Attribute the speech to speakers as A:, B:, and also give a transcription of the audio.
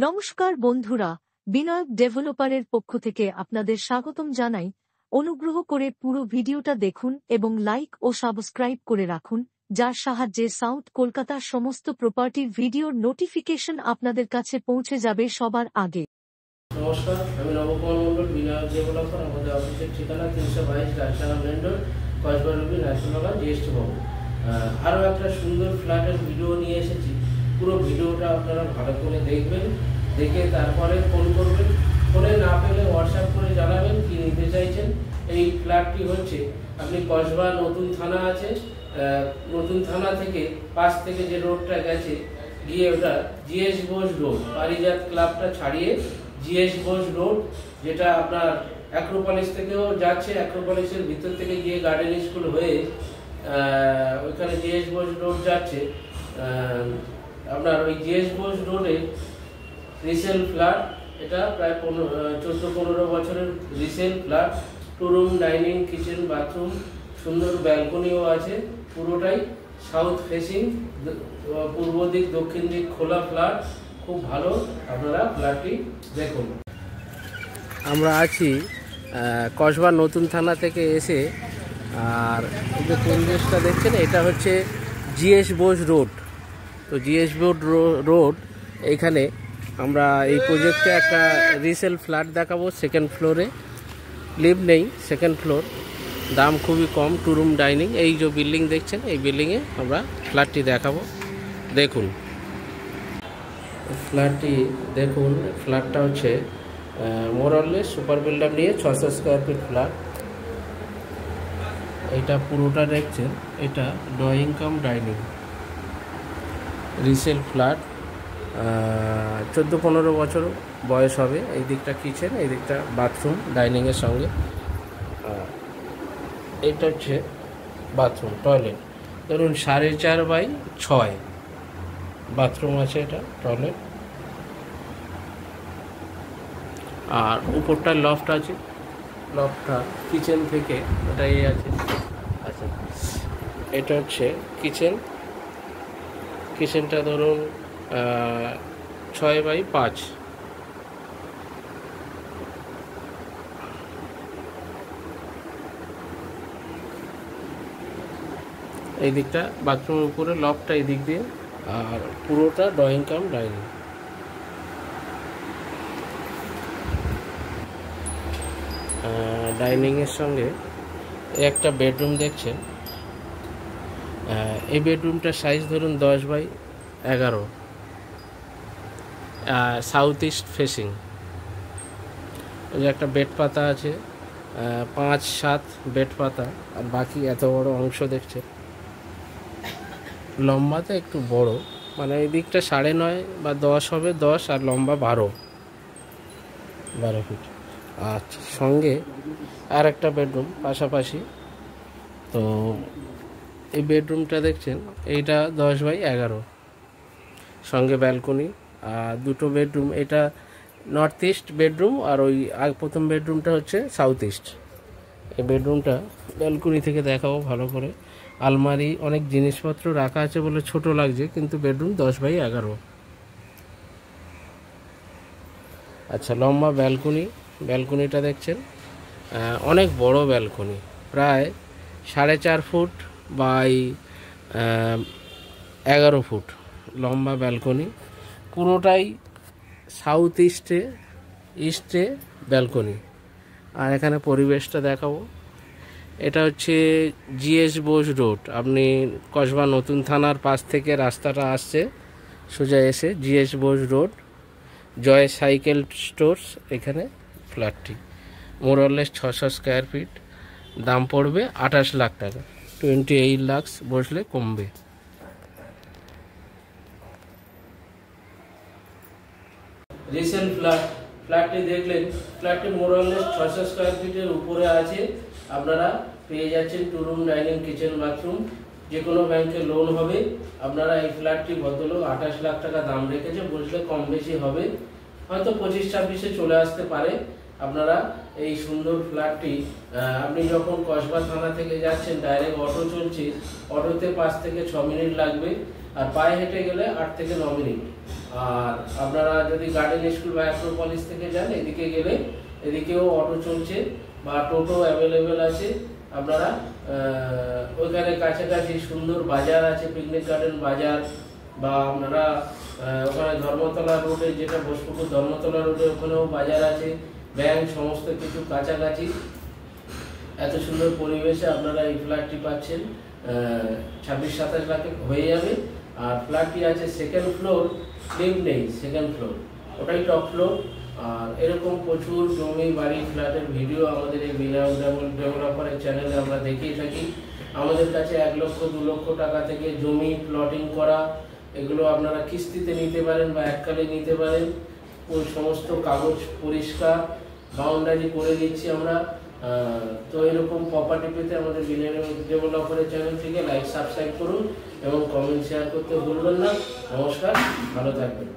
A: নমস্কার বন্ধুরা, বিনায়ক ডেভেলপারের পক্ষ থেকে আপনাদের স্বাগতম জানাই। অনুগ্রহ করে পুরো ভিডিওটা দেখুন এবং লাইক ও সাবস্ক্রাইব করে রাখুন, যার সাহায্যে সাউথ কলকাতার সমস্ত প্রপার্টির ভিডিওর নোটিফিকেশন আপনাদের কাছে পৌঁছে যাবে সবার আগে।
B: নমস্কার, আমি নবকুমার মন্ডল, বিনায়ক ডেভেলপার। আমাদের অফিসের ঠিকানা 322 রাজশাহী মেন রোড, কসবারুবি, ন্যাশনাল জিএসটি ভবন। আরও একটা সুন্দর ফ্ল্যাটের ভিডিও নিয়ে এসেছি। পুরো ভিডিওটা আপনারা ভালো করে দেখবেন, দেখে তারপরে ফোন করবেন। ফোনে না পেলে হোয়াটসঅ্যাপ করে জানাবেন কি নিতে চাইছেন। এই ফ্ল্যাটটি হচ্ছে আপনি কসবা নতুন থানা আছে, নতুন থানা থেকে পাশ থেকে যে রোডটা গেছে গিয়ে ওটা জিএস বোস রোড, পারিজাত ক্লাবটা ছাড়িয়ে জিএস বোস রোড, যেটা আপনার অ্যাক্রোপলিস থেকেও যাচ্ছে, অ্যাক্রোপলিসের ভিতর থেকে গিয়ে গার্ডেন স্কুল হয়ে ওইখানে জিএস বোস রোড যাচ্ছে। আপনার ওই জিএস বোস রোডে রিসেল ফ্ল্যাট, এটা প্রায় 14-15 বছরের resale flat. 2 room, dining, kitchen, bathroom, সুন্দর ব্যালকনিও আছে। পুরোটাই সাউথ ফেসিং, পূর্ব দিক দক্ষিণ দিক খোলা ফ্ল্যাট, খুব ভালো। আপনারা ফ্ল্যাটটি দেখুন। আমরা আছি কসবা নতুন থানা থেকে এসে, আর এই যে পরিবেশটা দেখছেন এটা হচ্ছে জিএস বোস রোড। তো জিএস বোস রোড এইখানে আমরা এই প্রজেক্টে একটা রিসেল ফ্ল্যাট দেখাবো। সেকেন্ড ফ্লোরে, লিফট নেই, সেকেন্ড ফ্লোর, দাম খুবই কম। 2 রুম, ডাইনিং। এই যে বিল্ডিং দেখছেন, এই বিল্ডিংয়ে আমরা ফ্ল্যাটটি দেখাবো। দেখুন ফ্ল্যাটটি দেখুন। ফ্ল্যাটটা হচ্ছে মোরলেস সুপার বিল্ডার নিয়ে 600 স্কোয়ার ফিট ফ্ল্যাট। এটা পুরোটা দেখছেন, এটা drawing cum dining resale flat. 14-15 বছর বয়স হবে। এই দিকটা কিচেন, এই দিকটা বাথরুম ডাইনিংয়ের সঙ্গে। এটা হচ্ছে বাথরুম, টয়লেট ধরুন 4.5x6 বাথরুম আছে, এটা টয়লেট। আর উপরটা লফট আছে, লফটটা কিচেন থেকে এটা এই আছে। আচ্ছা, এটা হচ্ছে কিচেন। কিচেনটা ধরুন 6x5। এই দিকটা বাথরুমের উপরে, লফটটা এই দিক দিয়ে, আর পুরোটা ড্রয়িং কাম ডাইনিং। ডাইনিংয়ের সঙ্গে একটা বেডরুম দেখছেন। এই বেডরুমটার সাইজ ধরুন 10x11, সাউথ ইস্ট ফেসিং। ওই যে একটা বেড পাতা আছে, 5-7 বেড পাতা, আর বাকি এত বড় অংশ দেখছে। লম্বাতে একটু বড়, মানে এই দিকটা 9.5 বা 10 হবে, 10, আর লম্বা 12 ফিট। আচ্ছা, সঙ্গে আর একটা বেডরুম পাশাপাশি। তো এই বেডরুমটা দেখছেন, এইটা 10x11, সঙ্গে ব্যালকনি। আর 2টো বেডরুম, এটা নর্থ ইস্ট বেডরুম, আর ওই প্রথম বেডরুমটা হচ্ছে সাউথ ইস্ট। এই বেডরুমটা ব্যালকনি থেকে দেখাবো ভালো করে। আলমারি, অনেক জিনিসপত্র রাখা আছে বলে ছোট লাগছে, কিন্তু বেডরুম 10x11। আচ্ছা, লম্বা ব্যালকনি। ব্যালকনিটা দেখছেন, অনেক বড় ব্যালকনি, প্রায় 4.5 ফুট বাই 11 ফুট লম্বা ব্যালকনি। পুরোটাই সাউথ ইস্টে ব্যালকনি। আর এখানে পরিবেশটা দেখাবো। এটা হচ্ছে জিএস বোস রোড। আপনি কসবা নতুন থানার পাশ থেকে রাস্তাটা আসছে, সোজা এসে জিএস বোস রোড, জয় সাইকেল স্টোর্স, এখানে ফ্ল্যাটটি। মোরলেস 600 স্কোয়ার ফিট, দাম পড়বে 28 লাখ টাকা। 28 লাখ বসলে কমবে। রিসেল ফ্ল্যাটটি দেখলেন। ফ্ল্যাটটি মোরলেস 600 স্কোয়ার ফিটের উপরে আছে। আপনারা পেয়ে যাচ্ছেন 2 রুম, ডাইনিং, কিচেন, বাথরুম। যে কোনো ব্যাংকে লোন হবে। আপনারা এই ফ্ল্যাটটি ভদ্রলোক 28 লাখ টাকা দাম রেখেছে, বসলে কম বেশি হবে, হয়তো 25-26-এ চলে আসতে পারে। আপনারা এই সুন্দর ফ্ল্যাটটি, আপনি যখন কসবা থানা থেকে যাচ্ছেন, ডাইরেক্ট অটো চলছে, অটোতে 5 থেকে 6 মিনিট লাগবে, আর পায়ে হেঁটে গেলে 8 থেকে 9 মিনিট। আর আপনারা যদি গার্ডেন স্কুল বা অ্যাক্রোপলিস থেকে যান, এদিকে গেলে এদিকেও অটো চলছে বা টোটো অ্যাভেলেবেল আছে। আপনারা ওইখানে কাছাকাছি সুন্দর বাজার আছে, পিকনিক গার্ডেন বাজার, বা আপনারা ওখানে ধর্মতলা রোডে, যেটা বোসপুকুর ধর্মতলা রোডে, ওখানেও বাজার আছে, ব্যাংক, সমস্ত কিছু কাছাকাছি। এত সুন্দর পরিবেশে আপনারা এই ফ্ল্যাটটি পাচ্ছেন। 26-27 লাখে হয়ে যাবে। আর ফ্ল্যাটটি আছে সেকেন্ড ফ্লোর, লিফট নেই, সেকেন্ড ফ্লোর, ওটাই টপ ফ্লোর। আর এরকম প্রচুর জমি, বাড়ি, ফ্ল্যাটের ভিডিও আমাদের এই বিনায়ক ডেভেলপারের চ্যানেলে আমরা দেখিয়ে থাকি। আমাদের কাছে 1 লক্ষ 2 লক্ষ টাকা থেকে জমি প্লটিং করা, এগুলো আপনারা কিস্তিতে নিতে পারেন বা এককালে নিতে পারেন। ওই সমস্ত কাগজ পরিষ্কার, বাউন্ডারি করে দিচ্ছি আমরা। তো এরকম প্রপার্টি পেতে আমাদের বিনায়ক ডেভেলপারের চ্যানেলটিকে লাইক, সাবস্ক্রাইব করুন এবং কমেন্ট শেয়ার করতে ভুলবেন না। নমস্কার, ভালো থাকবেন।